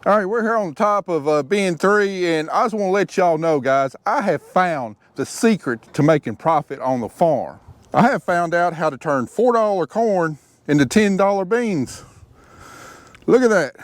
All right, we're here on the top of bin 3, and I just want to let y'all know, guys, I have found the secret to making profit on the farm. I have found out how to turn $4 corn into $10 beans. Look at that.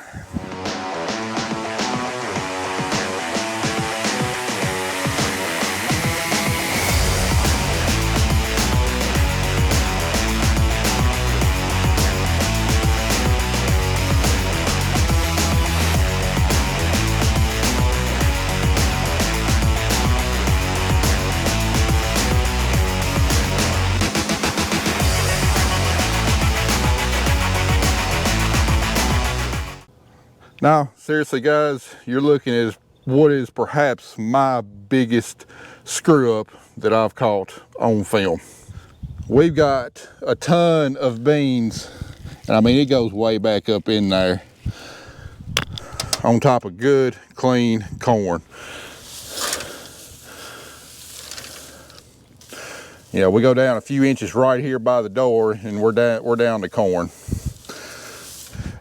Now, seriously, guys, you're looking at what is perhaps my biggest screw up that I've caught on film. We've got a ton of beans, and I mean, it goes way back up in there on top of good, clean corn. Yeah, we go down a few inches right here by the door, and we're down to corn.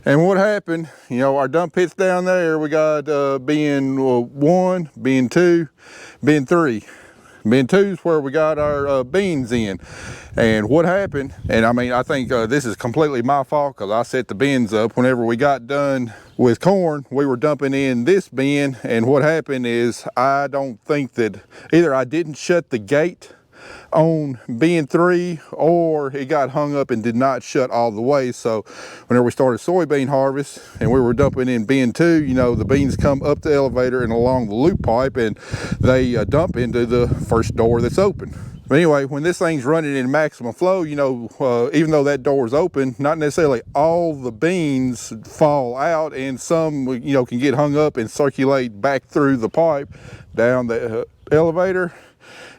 And what happened, you know, our dump pit's down there. We got bin 1, bin 2, bin 3. Bin 2 is where we got our beans in. And what happened, and I mean, I think this is completely my fault because I set the bins up. Whenever we got done with corn, we were dumping in this bin. And what happened is, I don't think that either I didn't shut the gate on bin 3 or it got hung up and did not shut all the way. So whenever we started soybean harvest and we were dumping in bin 2, you know, the beans come up the elevator and along the loop pipe, and they dump into the first door that's open. But anyway, when this thing's running in maximum flow, you know, even though that door is open, not necessarily all the beans fall out, and some, you know, can get hung up and circulate back through the pipe down the elevator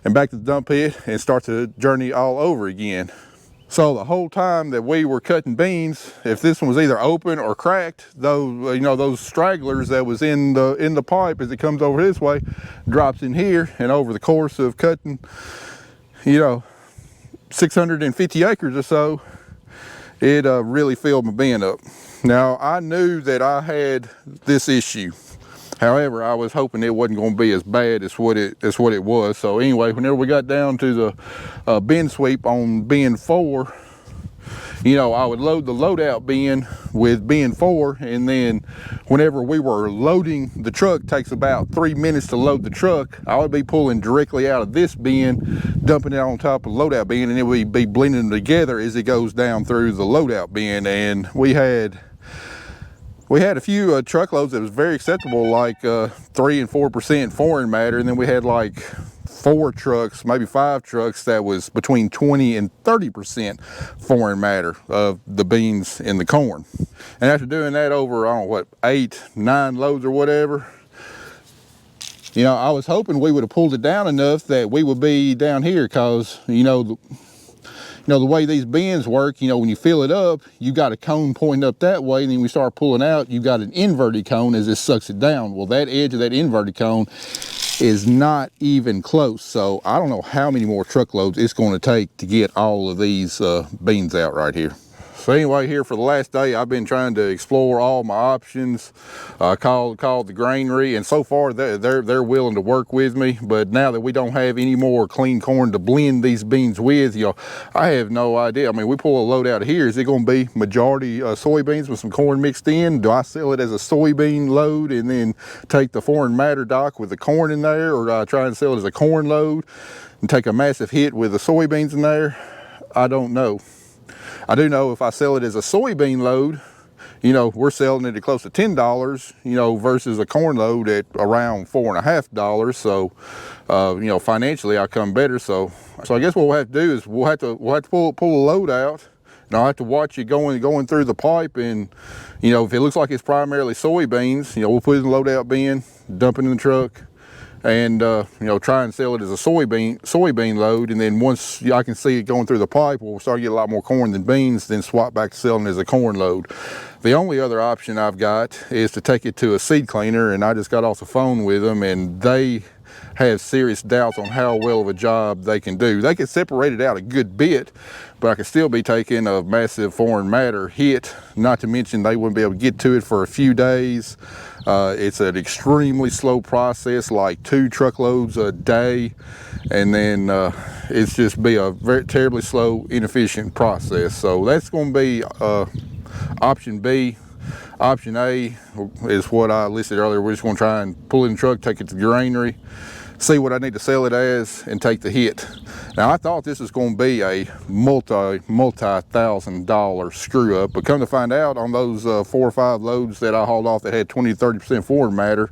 and back to the dump pit and start the journey all over again. So the whole time that we were cutting beans, if this one was either open or cracked, those, you know, those stragglers that was in the pipe as it comes over this way drops in here, and over the course of cutting, you know, 650 acres or so, it really filled my bin up. Now, I knew that I had this issue. However, I was hoping it wasn't going to be as bad as what it was. So anyway, whenever we got down to the bin sweep on bin 4, you know, I would load the loadout bin with bin 4, and then whenever we were loading the truck, takes about 3 minutes to load the truck, I would be pulling directly out of this bin, dumping it on top of the loadout bin, and it would be blending them together as it goes down through the loadout bin. And we had a few truckloads that was very acceptable, like 3 and 4% foreign matter, and then we had like 4 trucks, maybe 5 trucks that was between 20 and 30% foreign matter of the beans in the corn. And after doing that over, I don't know what, 8, 9 loads or whatever, you know, I was hoping we would have pulled it down enough that we would be down here, because, you know, the way these bins work, you know, when you fill it up, you got a cone pointing up that way, and then we start pulling out, you got an inverted cone as it sucks it down. Well, that edge of that inverted cone is not even close. So I don't know how many more truckloads it's going to take to get all of these beans out right here. So anyway, here for the last day, I've been trying to explore all my options. I called the granary, and so far they're willing to work with me. But now that we don't have any more clean corn to blend these beans with, you know, I have no idea. I mean, we pull a load out of here. Is it going to be majority soybeans with some corn mixed in? Do I sell it as a soybean load and then take the foreign matter dock with the corn in there, or do I try and sell it as a corn load and take a massive hit with the soybeans in there? I don't know. I do know if I sell it as a soybean load, you know, we're selling it at close to $10, you know, versus a corn load at around $4.50. So, you know, financially I come better. So I guess what we'll have to do is we'll have to pull a load out, and I'll have to watch it going through the pipe. And, you know, if it looks like it's primarily soybeans, you know, we'll put it in the loadout bin, dump it in the truck, and you know, try and sell it as a soybean load. And then once I can see it going through the pipe, we'll start to get a lot more corn than beans, then swap back to selling it as a corn load. The only other option I've got is to take it to a seed cleaner, and I just got off the phone with them, and they have serious doubts on how well of a job they can do. They can separate it out a good bit, but I could still be taking a massive foreign matter hit, not to mention they wouldn't be able to get to it for a few days. It's an extremely slow process, like 2 truckloads a day, and then it's just be a very terribly slow, inefficient process. So that's going to be option B. Option A is what I listed earlier. We're just going to try and pull in the truck, take it to the granary, see what I need to sell it as, and take the hit. Now, I thought this was going to be a multi-$1,000 screw up, but come to find out, on those 4 or 5 loads that I hauled off that had 20 to 30% foreign matter,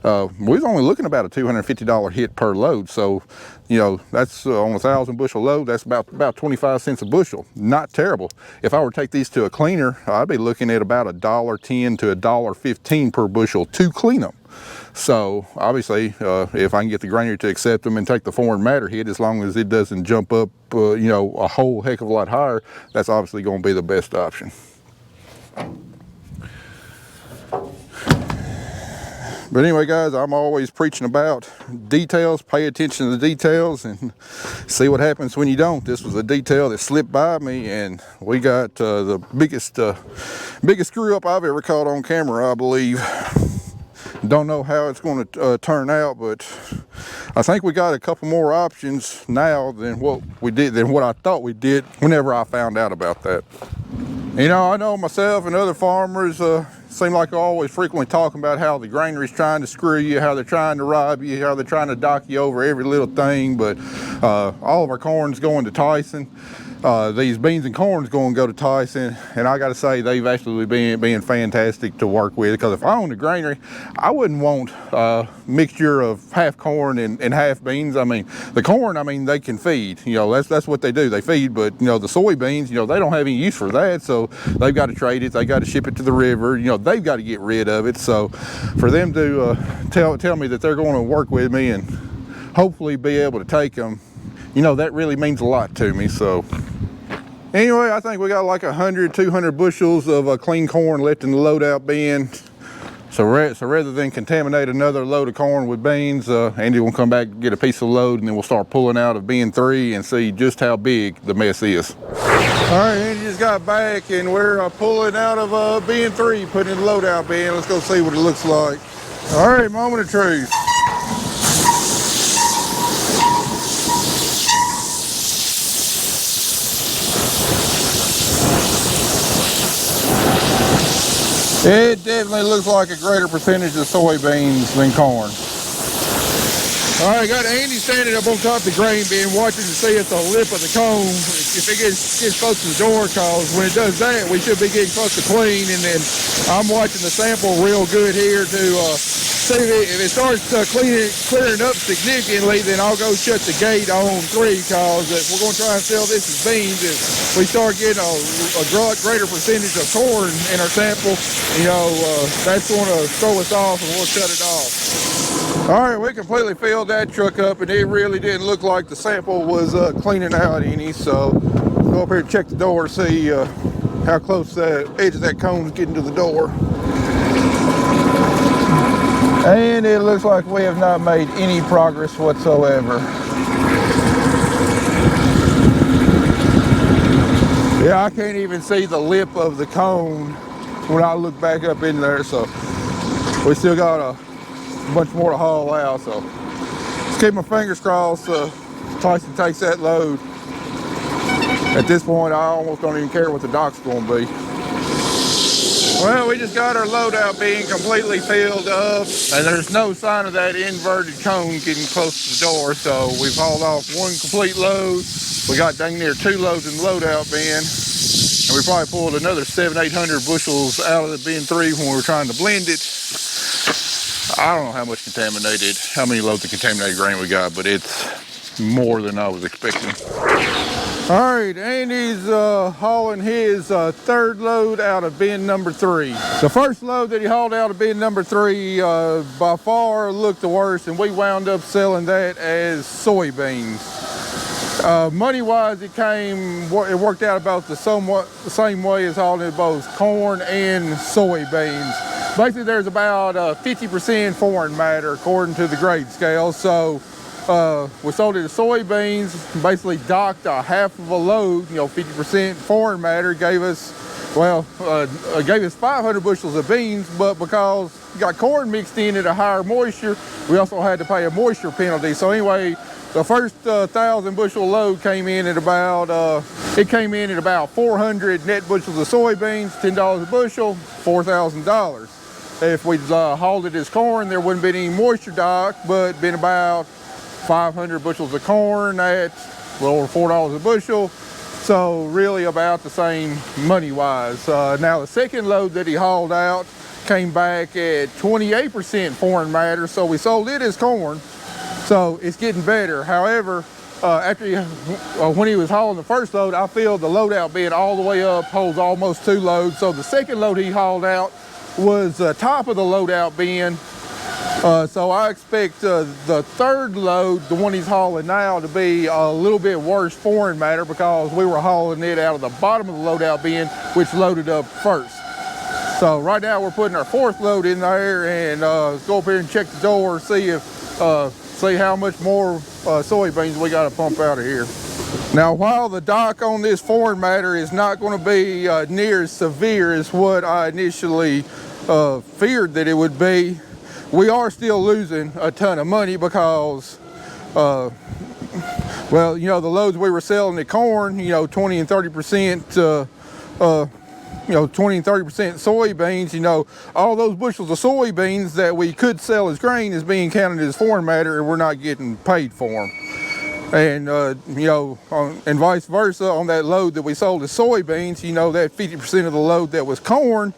we was only looking about a $250 hit per load. So, you know, that's on a 1,000 bushel load, that's about 25 cents a bushel. Not terrible. If I were to take these to a cleaner, I'd be looking at about $1.10 to $1.15 per bushel to clean them. So obviously, if I can get the granary to accept them and take the foreign matter hit, as long as it doesn't jump up, you know, a whole heck of a lot higher, that's obviously going to be the best option. But anyway, guys, I'm always preaching about details. Pay attention to the details and see what happens when you don't. This was a detail that slipped by me, and we got the biggest screw up I've ever caught on camera, I believe. Don't know how it's going to turn out, but I think we got a couple more options now than what I thought we did whenever I found out about that. You know, I know myself and other farmers seem like they're always frequently talking about how the granary's trying to screw you, how they're trying to rob you, how they're trying to dock you over every little thing, but all of our corn's going to Tyson. These beans and corn's going to go to Tyson, and I got to say they've actually been fantastic to work with, because if I owned a granary, I wouldn't want a mixture of half corn and half beans. I mean, the corn, I mean, they can feed, you know, that's what they do, they feed, but you know, the soybeans, you know, they don't have any use for that, so they've got to trade it, they got to ship it to the river, you know, they've got to get rid of it. So for them to tell me that they're going to work with me and hopefully be able to take them, you know, that really means a lot to me. So anyway, I think we got like 100, 200 bushels of clean corn left in the loadout bin. So rather than contaminate another load of corn with beans, Andy will come back and get a piece of load, and then we'll start pulling out of bin 3 and see just how big the mess is. All right, Andy just got back, and we're pulling out of bin 3, putting in the loadout bin. Let's go see what it looks like. All right, moment of truth. It definitely looks like a greater percentage of soybeans than corn. All right, got Andy standing up on top of the grain bin, watching to see if the lip of the cone, if it gets close to the door, because when it does that, we should be getting close to clean. And then I'm watching the sample real good here to see if it starts clearing up significantly, then I'll go shut the gate on 3, because if we're going to try and sell this as beans, if we start getting a greater percentage of corn in our sample, you know, that's going to throw us off, and we'll shut it off. All right, we completely filled that truck up, and it really didn't look like the sample was cleaning out any. So go up here and check the door, see how close the edge of that cone is getting to the door. And it looks like we have not made any progress whatsoever. Yeah, I can't even see the lip of the cone when I look back up in there, so we still got a bunch more to haul out. So let's keep my fingers crossed Tyson takes that load. At this point, I almost don't even care what the dock's going to be. Well, we just got our loadout being completely filled up, and there's no sign of that inverted cone getting close to the door, so we've hauled off 1 complete load. We got dang near 2 loads in the loadout bin, and we probably pulled another 700-800 bushels out of the bin 3 when we were trying to blend it. I don't know how many loads of contaminated grain we got, but it's more than I was expecting. All right, Andy's hauling his 3rd load out of bin number 3. The first load that he hauled out of bin number 3 by far looked the worst, and we wound up selling that as soybeans. Money-wise, it worked out about the same way as hauling both corn and soybeans. basically there's about 50% foreign matter according to the grade scale. So we sold it to soybeans, basically docked a half of a load, 50% foreign matter, gave us, gave us 500 bushels of beans, but because we got corn mixed in at a higher moisture, we also had to pay a moisture penalty. So anyway, the first 1,000 bushel load came in at about, 400 net bushels of soybeans, $10 a bushel, $4,000. If we'd hauled it as corn, there wouldn't been any moisture dock, but been about 500 bushels of corn at a little over $4 a bushel. So really about the same money-wise. Now the second load that he hauled out came back at 28% foreign matter, so we sold it as corn. So it's getting better. However, when he was hauling the first load, I feel the loadout bin all the way up holds almost 2 loads. So the second load he hauled out was top of the loadout bin. So I expect the third load, the one he's hauling now, to be a little bit worse foreign matter because we were hauling it out of the bottom of the loadout bin, which loaded up first. So right now we're putting our fourth load in there and go up here and check the door, see how much more soybeans we got to pump out of here. Now, while the dock on this foreign matter is not going to be near as severe as what I initially feared that it would be, we are still losing a ton of money because, the loads we were selling the corn, 20 and 30%, 20 and 30% soybeans, all those bushels of soybeans that we could sell as grain is being counted as foreign matter, and we're not getting paid for them. And, and vice versa on that load that we sold as soybeans, that 50% of the load that was corn,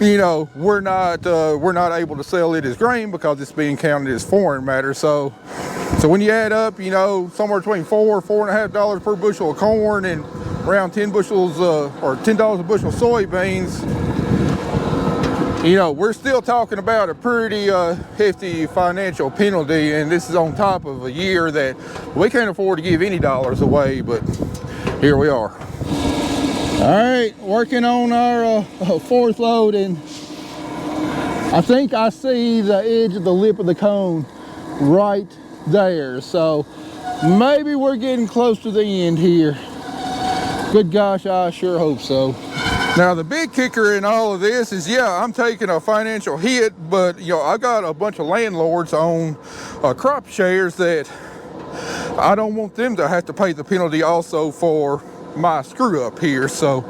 we're not able to sell it as grain because it's being counted as foreign matter. So when you add up, somewhere between $4.5 per bushel of corn and around 10 bushels or $10 a bushel of soybeans, we're still talking about a pretty hefty financial penalty, and this is on top of a year that we can't afford to give any dollars away, but here we are. All right, working on our fourth load, and I think I see the edge of the lip of the cone right there. So maybe we're getting close to the end here. Good gosh, I sure hope so. Now the big kicker in all of this is, I'm taking a financial hit, but I got a bunch of landlords on crop shares that I don't want them to have to pay the penalty also for my screw up here. So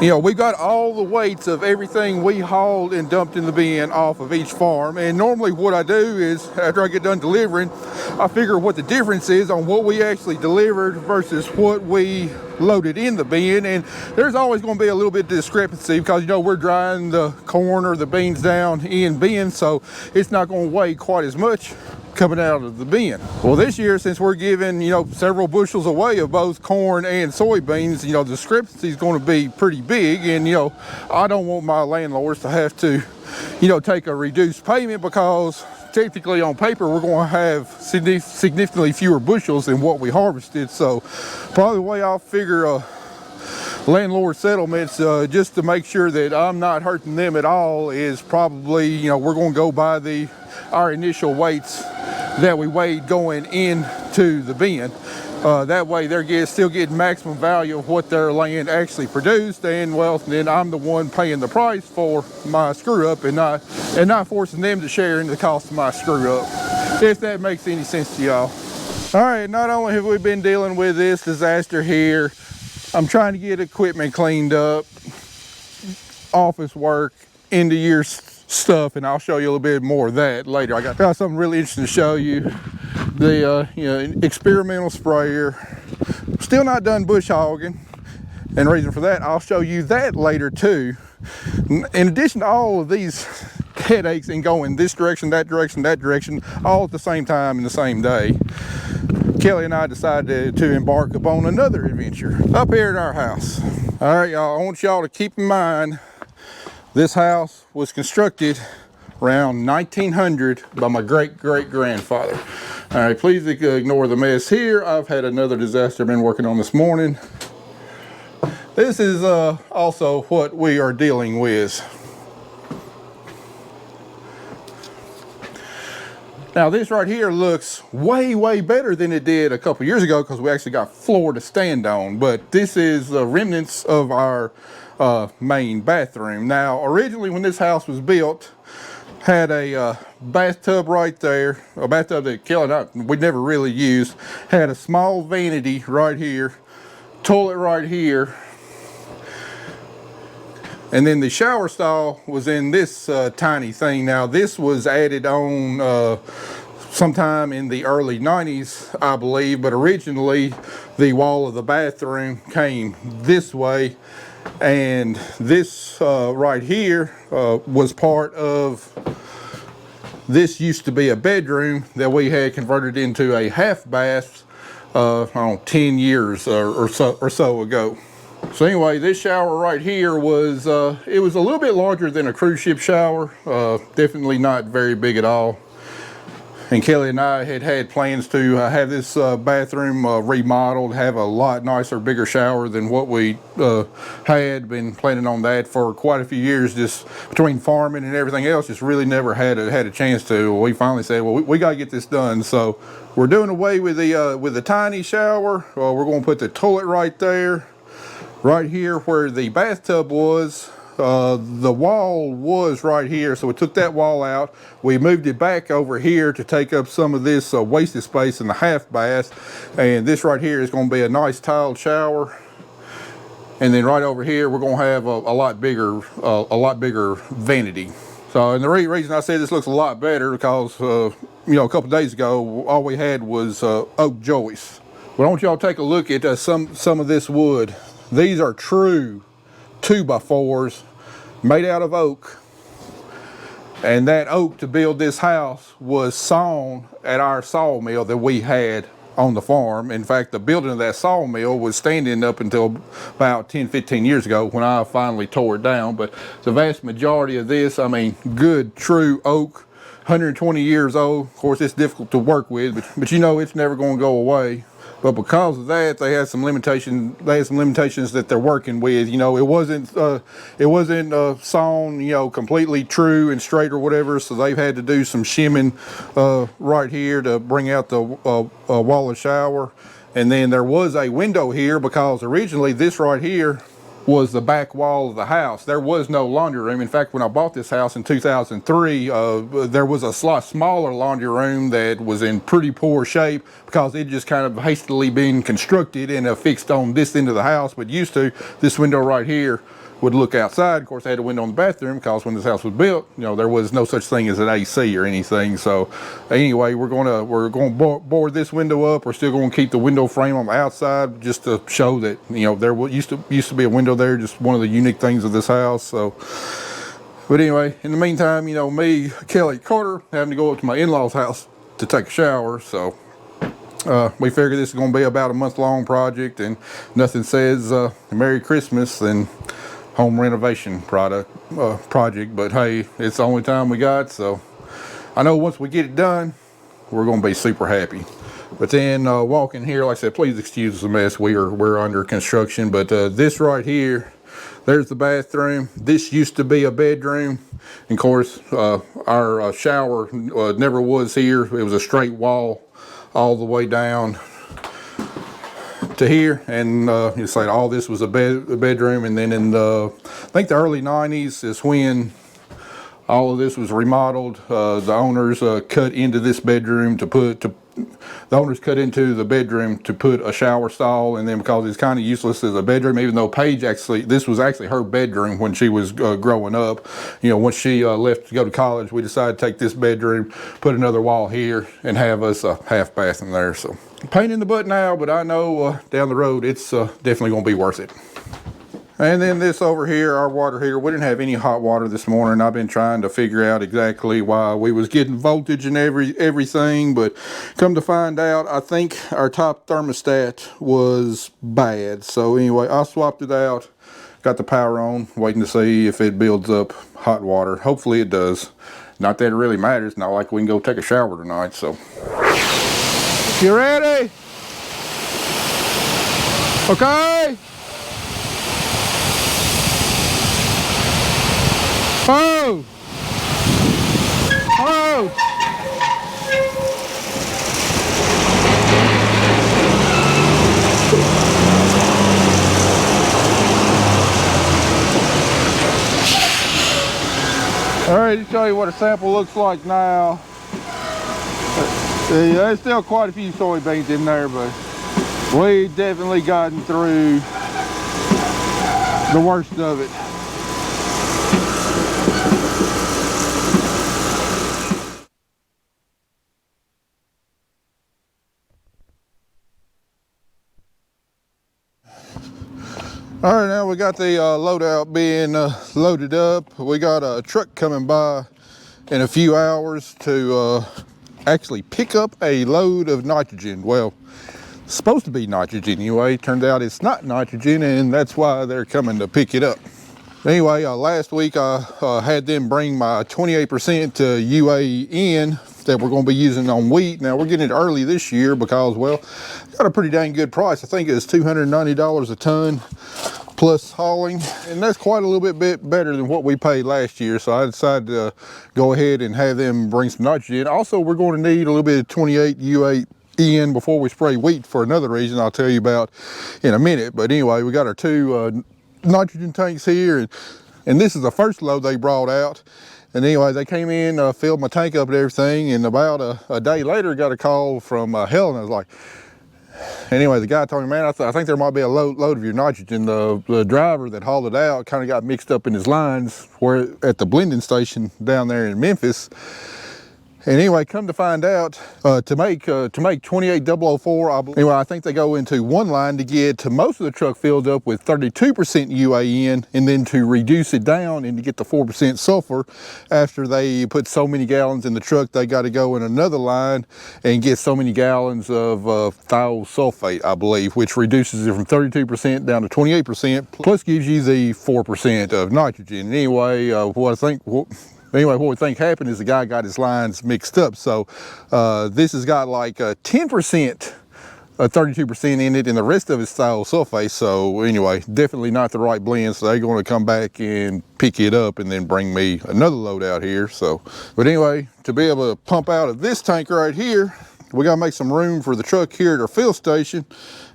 we got all the weights of everything we hauled and dumped in the bin off of each farm, and normally what I do is after I get done delivering, I figure what the difference is on what we actually delivered versus what we loaded in the bin, and there's always going to be a little bit of discrepancy because we're drying the corn or the beans down in bins, so it's not going to weigh quite as much coming out of the bin. Well, this year, since we're giving several bushels away of both corn and soybeans, the discrepancy is going to be pretty big, and I don't want my landlords to have to take a reduced payment because technically on paper we're going to have significantly fewer bushels than what we harvested. So probably the way I'll figure landlord settlements, just to make sure that I'm not hurting them at all, is probably we're going to go by our initial weights that we weighed going into the bin. That way they're still getting maximum value of what their land actually produced, and then I'm the one paying the price for my screw up and not forcing them to share in the cost of my screw up, if that makes any sense to y'all. All right, not only have we been dealing with this disaster here, I'm trying to get equipment cleaned up, office work, end of year stuff, and I'll show you a little bit more of that later. I got something really interesting to show you. The experimental sprayer. Still not done bush hogging, and the reason for that, I'll show you that later too. In addition to all of these headaches and going this direction, that direction, all at the same time in the same day, Kelly and I decided to embark upon another adventure up here at our house. All right, y'all, I want y'all to keep in mind this house was constructed around 1900 by my great-great-grandfather. All right, please ignore the mess here. I've had another disaster I've been working on this morning. This is also what we are dealing with. Now this right here looks way better than it did a couple years ago because we actually got floor to stand on, but this is the remnants of our main bathroom. Now originally when this house was built, had a bathtub right there, a bathtub that Kelly and I, we never really used, had a small vanity right here, toilet right here, and then the shower stall was in this tiny thing. Now this was added on sometime in the early 90s, I believe, but originally the wall of the bathroom came this way, and this right here was part of, this used to be a bedroom that we had converted into a half bath, I don't know, 10 years or so ago. So anyway, this shower right here was, it was a little bit larger than a cruise ship shower, definitely not very big at all. And Kelly and I had plans to have this bathroom remodeled, have a lot nicer, bigger shower than what we had. Been planning on that for quite a few years, just between farming and everything else, just really never had a chance to. We finally said, well, we got to get this done. So we're doing away with the tiny shower. We're going to put the toilet right there, right here where the bathtub was. The wall was right here, so we took that wall out. We moved it back over here to take up some of this wasted space in the half bath, and this right here is going to be a nice tiled shower. And then right over here we're going to have a lot bigger vanity. So, and the reason I say this looks a lot better because you know, a couple days ago all we had was oak joists. Well, I want y'all to take a look at some of this wood. These are true 2x4s made out of oak, and that oak to build this house was sawn at our sawmill that we had on the farm. In fact, the building of that sawmill was standing up until about 10-15 years ago when I finally tore it down. But the vast majority of this, I mean, good true oak, 120 years old. Of course, it's difficult to work with, but you know it's never going to go away. But because of that, they had some limitations. They had some limitations that they're working with. You know, it wasn't sawn, you know, completely true and straight or whatever. So they've had to do some shimming right here to bring out the wall of shower. And then there was a window here because originally this right here was the back wall of the house. There was no laundry room. In fact, when I bought this house in 2003, there was a lot smaller laundry room that was in pretty poor shape because it just kind of hastily been constructed and fixed on this end of the house. But used to, this window right here would look outside. Of course, I had a window in the bathroom because when this house was built, you know, there was no such thing as an AC or anything. So anyway, we're going to board this window up. We're still going to keep the window frame on the outside just to show that, you know, there used to be a window there, just one of the unique things of this house. So, but anyway, in the meantime, you know, me, Kelly, Carter having to go up to my in-laws' house to take a shower. So we figured this is going to be about a month-long project, and nothing says Merry Christmas than home renovation project. But hey, it's the only time we got, so I know once we get it done, we're going to be super happy. But then walking here, like I said, please excuse the mess. We're under construction, but this right here, there's the bathroom. This used to be a bedroom. And of course, our shower never was here. It was a straight wall all the way down to here, and it's like all this was a bedroom. And then in I think the early 90s is when all of this was remodeled. The owners cut into this bedroom to put a shower stall, and then because it's kind of useless as a bedroom, even though Paige this was actually her bedroom when she was growing up. You know, once she left to go to college, we decided to take this bedroom, put another wall here, and have us a half bath in there. So pain in the butt now, but I know down the road it's definitely going to be worth it. And then this over here, our water heater, we didn't have any hot water this morning. I've been trying to figure out exactly why we was getting voltage and everything, but come to find out, I think our top thermostat was bad. So anyway, I swapped it out, got the power on, waiting to see if it builds up hot water. Hopefully it does. Not that it really matters, not like we can go take a shower tonight, so. You ready? Okay. Oh! Oh! show you what a sample looks like now. Yeah, there's still quite a few soybeans in there, but we definitely gotten through the worst of it. All right, now we got the loadout being loaded up. We got a truck coming by in a few hours to actually pick up a load of nitrogen. Well, it's supposed to be nitrogen anyway. Turned out it's not nitrogen, and that's why they're coming to pick it up. Anyway, last week I had them bring my 28% UA in that we're going to be using on wheat. Now we're getting it early this year because, well, got a pretty dang good price. I think it's $290 a ton plus hauling, and that's quite a little bit better than what we paid last year. So I decided to go ahead and have them bring some nitrogen. Also, we're going to need a little bit of 28 UA in before we spray wheat for another reason I'll tell you about in a minute. But anyway, we got our two nitrogen tanks here, and this is the first load they brought out. And anyway, they came in, filled my tank up and everything, and about a day later got a call from Helen. I was like, anyway, the guy told me, man, I think there might be a load of your nitrogen. The driver that hauled it out kind of got mixed up in his lines where at the blending station down there in Memphis. And anyway, come to find out, to make 28004, anyway, I think they go into one line to get most of the truck filled up with 32% UAN, and then to reduce it down and to get the 4% sulfur. After they put so many gallons in the truck, they got to go in another line and get so many gallons of thiosulfate, I believe, which reduces it from 32% down to 28%, plus gives you the 4% of nitrogen. Anyway, Anyway, what we think happened is the guy got his lines mixed up. So this has got like 10%, 32% in it, and the rest of it's thiosulfate. So anyway, definitely not the right blend. So they're going to come back and pick it up and then bring me another load out here. So, but anyway, to be able to pump out of this tank right here, we got to make some room for the truck here at our fill station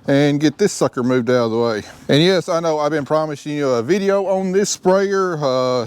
and get this sucker moved out of the way. And yes, I know I've been promising you a video on this sprayer.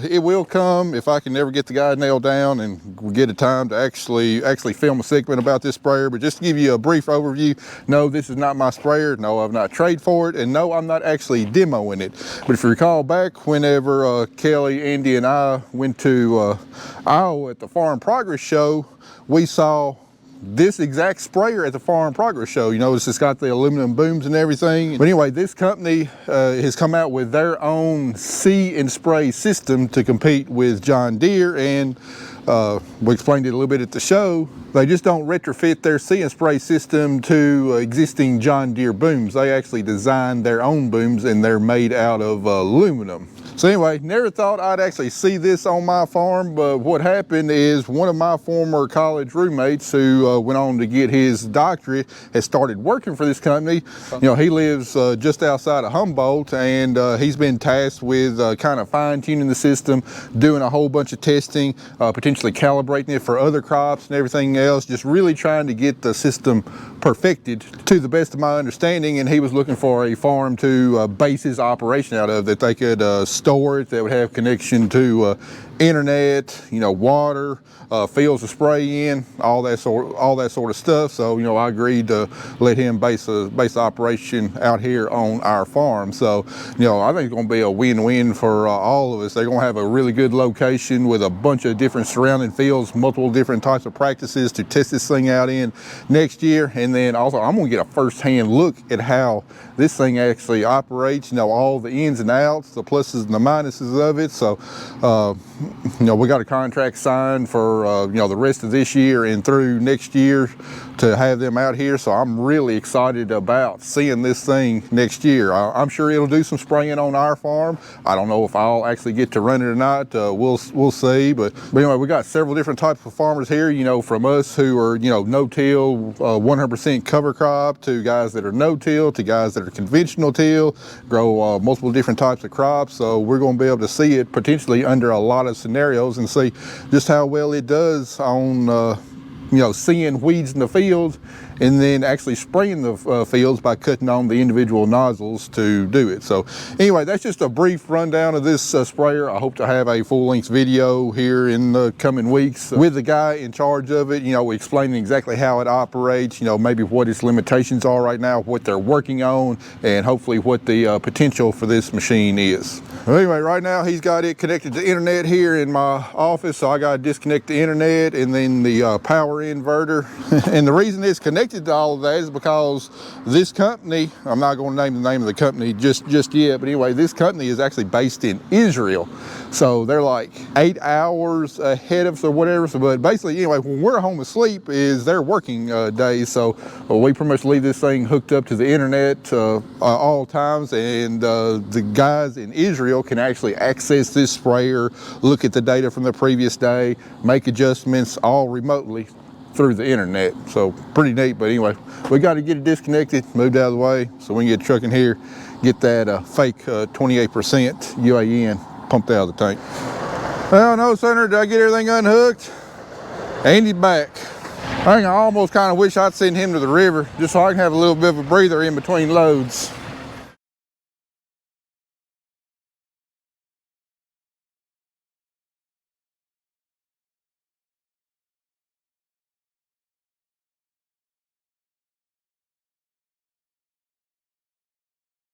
It will come if I can never get the guy nailed down and get a time to actually film a segment about this sprayer. But just to give you a brief overview, no, this is not my sprayer. No, I've not traded for it, and no, I'm not actually demoing it. But if you recall back whenever Kelly, Andy, and I went to Iowa at the Farm Progress Show, we saw this exact sprayer at the Farm Progress Show. You notice it's got the aluminum booms and everything. But anyway, this company has come out with their own see and spray system to compete with John Deere, and we explained it a little bit at the show. They just don't retrofit their see and spray system to existing John Deere booms. They actually design their own booms, and they're made out of aluminum. So anyway, never thought I'd actually see this on my farm, but what happened is one of my former college roommates who went on to get his doctorate has started working for this company. You know, he lives just outside of Humboldt, and he's been tasked with kind of fine-tuning the system, doing a whole bunch of testing, potentially calibrating it for other crops and everything else, just really trying to get the system perfected to the best of my understanding. And he was looking for a farm to base his operation out of, that they could store it, that would have connection to internet, you know, water, fields to spray in, all that sort of stuff. So, you know, I agreed to let him base the operation out here on our farm. So, you know, I think it's going to be a win-win for all of us. They're going to have a really good location with a bunch of different surrounding fields, multiple different types of practices to test this thing out in next year. And then also, I'm going to get a first-hand look at how this thing actually operates, you know, all the ins and outs, the pluses and the minuses of it. So, you know, we got a contract signed for, you know, the rest of this year and through next year to have them out here. So I'm really excited about seeing this thing next year. I'm sure it'll do some spraying on our farm. I don't know if I'll actually get to run it or not. We'll see. But anyway, we got several different types of farmers here, you know, from us who are, you know, no-till, 100% cover crop, to guys that are no-till, to guys that are conventional till, grow multiple different types of crops. So we're going to be able to see it potentially under a lot of scenarios and see just how well it does on you know, seeing weeds in the field and then actually spraying the fields by cutting on the individual nozzles to do it. So anyway, that's just a brief rundown of this sprayer. I hope to have a full-length video here in the coming weeks with the guy in charge of it, you know, explaining exactly how it operates, you know, maybe what its limitations are right now, what they're working on, and hopefully what the potential for this machine is. Well, anyway, right now he's got it connected to the internet here in my office, so I got to disconnect the internet and then the power inverter. And the reason it's connected to all of that is because this company, I'm not going to name the name of the company just yet, but anyway, this company is actually based in Israel. So they're like 8 hours ahead of us or whatever. So, but basically, anyway, when we're home asleep is their working days. So we pretty much leave this thing hooked up to the internet all times, and the guys in Israel can actually access this sprayer, look at the data from the previous day, make adjustments all remotely through the internet. So pretty neat. But anyway, we got to get it disconnected, moved out of the way, so we can get the truck in here, get that fake 28% UAN pumped out of the tank. Well, no sooner did I get everything unhooked, Andy's back. I think I almost kind of wish I'd send him to the river just so I can have a little bit of a breather in between loads.